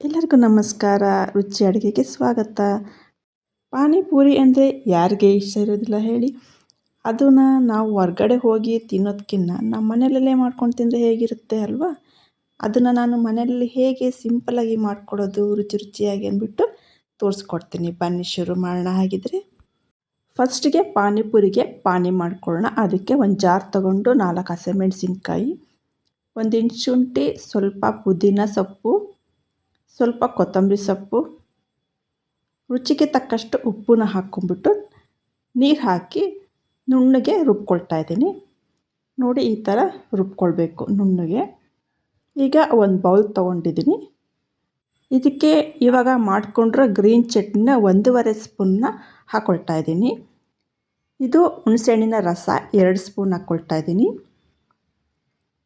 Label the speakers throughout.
Speaker 1: ಎಲ್ಲರಿಗೂ ನಮಸ್ಕಾರ. ರುಚಿ ಅಡುಗೆಗೆ ಸ್ವಾಗತ. ಪಾನಿಪುರಿ ಅಂದರೆ ಯಾರಿಗೆ ಇಷ್ಟ ಇರೋದಿಲ್ಲ ಹೇಳಿ. ಅದನ್ನು ನಾವು ಹೊರ್ಗಡೆ ಹೋಗಿ ತಿನ್ನೋದಕ್ಕಿಂತ ನಮ್ಮ ಮನೆಯಲ್ಲೇ ಮಾಡ್ಕೊಂಡು ತಿಂದರೆ ಹೇಗಿರುತ್ತೆ ಅಲ್ವಾ. ಅದನ್ನು ನಾನು ಮನೆಯಲ್ಲಿ ಹೇಗೆ ಸಿಂಪಲ್ಲಾಗಿ ಮಾಡ್ಕೊಡೋದು ರುಚಿ ರುಚಿಯಾಗಿ ಅಂದ್ಬಿಟ್ಟು ತೋರಿಸ್ಕೊಡ್ತೀನಿ. ಬನ್ನಿ ಶುರು ಮಾಡೋಣ. ಹಾಗಿದ್ರೆ ಫಸ್ಟಿಗೆ ಪಾನಿಪುರಿಗೆ ಪಾನಿ ಮಾಡ್ಕೊಳ್ಳೋಣ. ಅದಕ್ಕೆ ಒಂದು ಜಾರ್ ತೊಗೊಂಡು 4 ಹಸಿಮೆಣಸಿನ್ಕಾಯಿ, 1 ಇಂಚು ಶುಂಠಿ, ಸ್ವಲ್ಪ ಪುದೀನ ಸೊಪ್ಪು, ಸ್ವಲ್ಪ ಕೊತ್ತಂಬರಿ ಸೊಪ್ಪು, ರುಚಿಗೆ ತಕ್ಕಷ್ಟು ಉಪ್ಪನ್ನ ಹಾಕ್ಕೊಂಬಿಟ್ಟು ನೀರು ಹಾಕಿ ನುಣ್ಣಗೆ ರುಬ್ಕೊಳ್ತಾ ಇದ್ದೀನಿ. ನೋಡಿ, ಈ ಥರ ರುಬ್ಕೊಳ್ಬೇಕು ನುಣ್ಣಗೆ. ಈಗ ಒಂದು ಬೌಲ್ ತೊಗೊಂಡಿದ್ದೀನಿ. ಇದಕ್ಕೆ ಇವಾಗ ಮಾಡಿಕೊಂಡಿರೋ ಗ್ರೀನ್ ಚಟ್ನಿನ 1.5 ಸ್ಪೂನ್ನ ಹಾಕ್ಕೊಳ್ತಾ ಇದ್ದೀನಿ. ಇದು ಹುಣಸೆಹಣ್ಣಿನ ರಸ 2 ಸ್ಪೂನ್ ಹಾಕ್ಕೊಳ್ತಾ ಇದ್ದೀನಿ.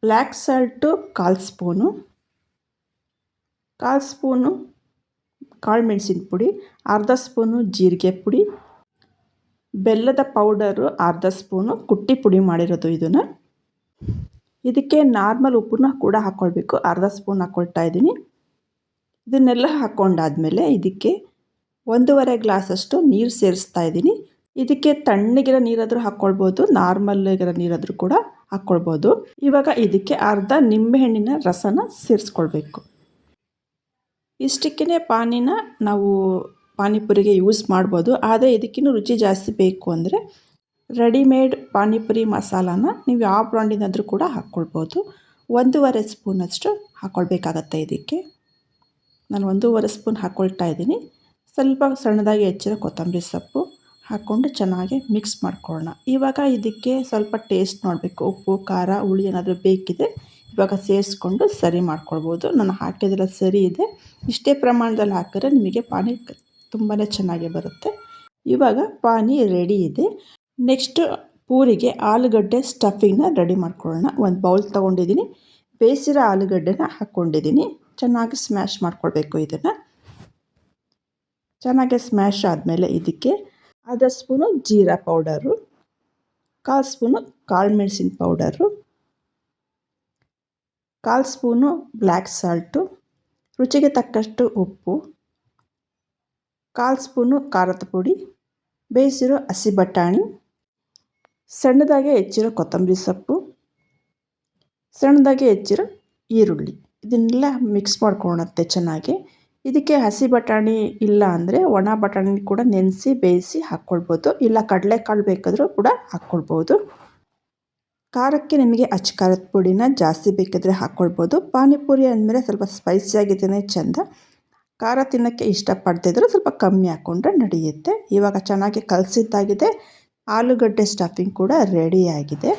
Speaker 1: ಬ್ಲ್ಯಾಕ್ ಸಾಲ್ಟು 1/4 ಸ್ಪೂನು, 1/4 ಸ್ಪೂನು ಕಾಳು ಮೆಣಸಿನ ಪುಡಿ, ಅರ್ಧ ಸ್ಪೂನು ಜೀರಿಗೆ ಪುಡಿ, ಬೆಲ್ಲದ ಪೌಡರು 1/2 ಸ್ಪೂನು ಕುಟ್ಟಿ ಪುಡಿ ಮಾಡಿರೋದು ಇದನ್ನು. ಇದಕ್ಕೆ ನಾರ್ಮಲ್ ಉಪ್ಪನ್ನ ಕೂಡ ಹಾಕ್ಕೊಳ್ಬೇಕು. 1/2 ಸ್ಪೂನ್ ಹಾಕ್ಕೊಳ್ತಾ ಇದ್ದೀನಿ. ಇದನ್ನೆಲ್ಲ ಹಾಕ್ಕೊಂಡಾದ್ಮೇಲೆ ಇದಕ್ಕೆ 1.5 ಗ್ಲಾಸಷ್ಟು ನೀರು ಸೇರಿಸ್ತಾ ಇದ್ದೀನಿ. ಇದಕ್ಕೆ ತಣ್ಣಗಿರೋ ನೀರಾದರೂ ಹಾಕ್ಕೊಳ್ಬೋದು, ನಾರ್ಮಲ್ ಆಗಿರೋ ನೀರಾದರೂ ಕೂಡ ಹಾಕ್ಕೊಳ್ಬೋದು. ಇವಾಗ ಇದಕ್ಕೆ ಅರ್ಧ ನಿಂಬೆಹಣ್ಣಿನ ರಸನ ಸೇರಿಸ್ಕೊಳ್ಬೇಕು. ಇಷ್ಟಕ್ಕೇ ಪಾನಿನ ನಾವು ಪಾನಿಪುರಿಗೆ ಯೂಸ್ ಮಾಡ್ಬೋದು. ಆದರೆ ಇದಕ್ಕಿನ್ನೂ ರುಚಿ ಜಾಸ್ತಿ ಬೇಕು ಅಂದರೆ ರೆಡಿಮೇಡ್ ಪಾನಿಪುರಿ ಮಸಾಲಾನ ನೀವು ಯಾವ ಬ್ರ್ಯಾಂಡಿನಾದರೂ ಕೂಡ ಹಾಕ್ಕೊಳ್ಬೋದು. 1.5 ಸ್ಪೂನಷ್ಟು ಹಾಕ್ಕೊಳ್ಬೇಕಾಗತ್ತೆ. ಇದಕ್ಕೆ ನಾನು 1.5 ಸ್ಪೂನ್ ಹಾಕ್ಕೊಳ್ತಾ ಇದ್ದೀನಿ. ಸ್ವಲ್ಪ ಸಣ್ಣದಾಗಿ ಹೆಚ್ಚಿರೋ ಕೊತ್ತಂಬರಿ ಸೊಪ್ಪು ಹಾಕ್ಕೊಂಡು ಚೆನ್ನಾಗಿ ಮಿಕ್ಸ್ ಮಾಡ್ಕೊಳ್ಳೋಣ. ಇವಾಗ ಇದಕ್ಕೆ ಸ್ವಲ್ಪ ಟೇಸ್ಟ್ ನೋಡಬೇಕು. ಉಪ್ಪು, ಖಾರ, ಹುಳಿ ಏನಾದರೂ ಬೇಕಿದೆ ಇವಾಗ ಸೇರಿಸ್ಕೊಂಡು ಸರಿ ಮಾಡ್ಕೊಳ್ಬೋದು. ನಾನು ಹಾಕಿದ್ರೆ ಸರಿ ಇದೆ. ಇಷ್ಟೇ ಪ್ರಮಾಣದಲ್ಲಿ ಹಾಕಿದ್ರೆ ನಿಮಗೆ ಪಾನಿ ತುಂಬಾ ಚೆನ್ನಾಗಿ ಬರುತ್ತೆ. ಇವಾಗ ಪಾನಿ ರೆಡಿ ಇದೆ. ನೆಕ್ಸ್ಟು ಪೂರಿಗೆ ಆಲೂಗಡ್ಡೆ ಸ್ಟಫಿಂಗ್ನ ರೆಡಿ ಮಾಡ್ಕೊಳ್ಳೋಣ. ಒಂದು ಬೌಲ್ ತೊಗೊಂಡಿದ್ದೀನಿ. ಬೇಯಿಸಿರೋ ಆಲೂಗಡ್ಡೆನ ಹಾಕ್ಕೊಂಡಿದ್ದೀನಿ. ಚೆನ್ನಾಗಿ ಸ್ಮ್ಯಾಶ್ ಮಾಡ್ಕೊಳ್ಬೇಕು. ಇದನ್ನು ಚೆನ್ನಾಗಿ ಸ್ಮ್ಯಾಶ್ ಆದಮೇಲೆ ಇದಕ್ಕೆ 1/2 ಸ್ಪೂನು ಜೀರಾ ಪೌಡರು, 1/4 ಸ್ಪೂನು ಕಾಳು ಮೆಣಸಿನ ಪೌಡರು, 1/4 ಸ್ಪೂನು ಬ್ಲ್ಯಾಕ್ ಸಾಲ್ಟು, ರುಚಿಗೆ ತಕ್ಕಷ್ಟು ಉಪ್ಪು, 1/4 ಸ್ಪೂನು ಖಾರದ ಪುಡಿ, ಬೇಯಿಸಿರೋ ಹಸಿ ಬಟಾಣಿ, ಸಣ್ಣದಾಗಿ ಹೆಚ್ಚಿರೋ ಕೊತ್ತಂಬರಿ ಸೊಪ್ಪು, ಸಣ್ಣದಾಗಿ ಹೆಚ್ಚಿರೋ ಈರುಳ್ಳಿ, ಇದನ್ನೆಲ್ಲ ಮಿಕ್ಸ್ ಮಾಡ್ಕೊಳ್ಳುತ್ತೆ ಚೆನ್ನಾಗಿ. ಇದಕ್ಕೆ ಹಸಿ ಬಟಾಣಿ ಇಲ್ಲ ಅಂದರೆ ಒಣ ಬಟಾಣಿ ಕೂಡ ನೆನೆಸಿ ಬೇಯಿಸಿ ಹಾಕ್ಕೊಳ್ಬೋದು. ಇಲ್ಲ ಕಡಲೆಕಾಳು ಬೇಕಾದರೂ ಕೂಡ ಹಾಕ್ಕೊಳ್ಬೋದು. ಖಾರಕ್ಕೆ ನಿಮಗೆ ಅಚ್ಚ ಖಾರದ ಪುಡಿನ ಜಾಸ್ತಿ ಬೇಕಿದ್ರೆ ಹಾಕ್ಕೊಳ್ಬೋದು. ಪಾನಿಪುರಿ ಅಂದಮೇಲೆ ಸ್ವಲ್ಪ ಸ್ಪೈಸಿಯಾಗಿದ್ದೇ ಚೆಂದ. ಖಾರ ತಿನ್ನೋಕ್ಕೆ ಇಷ್ಟಪಡ್ತಿದ್ರೆ ಸ್ವಲ್ಪ ಕಮ್ಮಿ ಹಾಕ್ಕೊಂಡ್ರೆ ನಡೆಯುತ್ತೆ. ಇವಾಗ ಚೆನ್ನಾಗಿ ಕಲಸಿದ್ದಾಗಿದೆ. ಆಲೂಗಡ್ಡೆ ಸ್ಟಫಿಂಗ್ ಕೂಡ ರೆಡಿಯಾಗಿದೆ.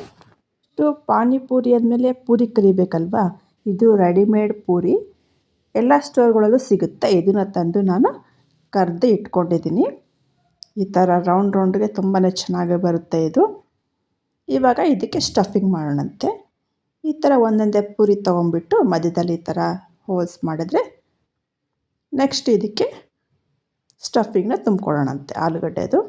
Speaker 1: ಇದು ಪಾನಿಪುರಿ ಆದಮೇಲೆ ಪೂರಿ ಕರಿಬೇಕಲ್ವಾ. ಇದು ರೆಡಿಮೇಡ್ ಪೂರಿ ಎಲ್ಲ ಸ್ಟೋರ್ಗಳಲ್ಲೂ ಸಿಗುತ್ತೆ. ಇದನ್ನು ತಂದು ನಾನು ಕರೆದು ಇಟ್ಕೊಂಡಿದ್ದೀನಿ. ಈ ಥರ ರೌಂಡ್ಗೆ ತುಂಬಾ ಚೆನ್ನಾಗಿ ಬರುತ್ತೆ ಇದು. ಇವಾಗ ಇದಕ್ಕೆ ಸ್ಟಫಿಂಗ್ ಮಾಡೋಣಂತೆ. ಈ ಥರ ಒಂದೊಂದೇ ಪೂರಿ ತೊಗೊಂಬಿಟ್ಟು ಮಧ್ಯದಲ್ಲಿ ಈ ಥರ ಹೋಲ್ಸ್ ಮಾಡಿದ್ರೆ ನೆಕ್ಸ್ಟ್ ಇದಕ್ಕೆ ಸ್ಟಫಿಂಗ್ನ ತುಂಬ್ಕೊಳ್ಳೋಣಂತೆ. ಆಲೂಗಡ್ಡೆದು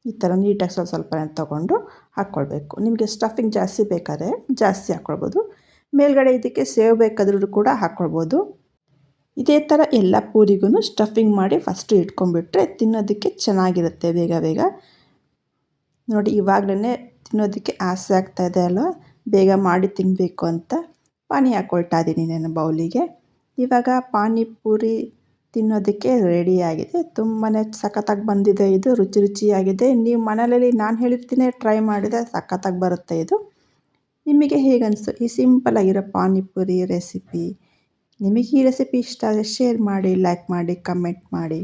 Speaker 1: ಈ ಥರ ನೀಟಾಗಿ ಸ್ವಲ್ಪ ತೊಗೊಂಡು ಹಾಕ್ಕೊಳ್ಬೇಕು. ನಿಮಗೆ ಸ್ಟಫಿಂಗ್ ಜಾಸ್ತಿ ಬೇಕಾದ್ರೆ ಜಾಸ್ತಿ ಹಾಕ್ಕೊಳ್ಬೋದು. ಮೇಲ್ಗಡೆ ಇದಕ್ಕೆ ಸೇವ್ ಬೇಕಾದ್ರೂ ಕೂಡ ಹಾಕ್ಕೊಳ್ಬೋದು. ಇದೇ ಥರ ಎಲ್ಲ ಪೂರಿಗೂ ಸ್ಟಫಿಂಗ್ ಮಾಡಿ ಫಸ್ಟು ಇಟ್ಕೊಂಡ್ಬಿಟ್ರೆ ತಿನ್ನೋದಕ್ಕೆ ಚೆನ್ನಾಗಿರುತ್ತೆ. ಬೇಗ ನೋಡಿ, ಇವಾಗಲೇ ತಿನ್ನೋದಕ್ಕೆ ಆಸೆ ಆಗ್ತಾಯಿದೆ ಅಲ್ವ. ಬೇಗ ಮಾಡಿ ತಿನ್ನಬೇಕು ಅಂತ ಪಾನಿ ಹಾಕ್ಕೊಳ್ತಾ ಇದ್ದೀನಿ ನಾನು ಬೌಲಿಗೆ. ಇವಾಗ ಪಾನಿಪುರಿ ತಿನ್ನೋದಕ್ಕೆ ರೆಡಿಯಾಗಿದೆ. ತುಂಬಾ ಸಖತ್ತಾಗಿ ಬಂದಿದೆ. ಇದು ರುಚಿಯಾಗಿದೆ. ನೀವು ಮನೆಯಲ್ಲಿ ನಾನು ಹೇಳಿರ್ತೀನಿ ಟ್ರೈ ಮಾಡಿದರೆ ಸಖತ್ತಾಗಿ ಬರುತ್ತೆ ಇದು. ನಿಮಗೆ ಹೇಗನ್ನಿಸ್ತು ಈ ಸಿಂಪಲ್ಲಾಗಿರೋ ಪಾನಿಪುರಿ ರೆಸಿಪಿ? ನಿಮಗೆ ಈ ರೆಸಿಪಿ ಇಷ್ಟ ಆದರೆ ಶೇರ್ ಮಾಡಿ, ಲೈಕ್ ಮಾಡಿ, ಕಮೆಂಟ್ ಮಾಡಿ.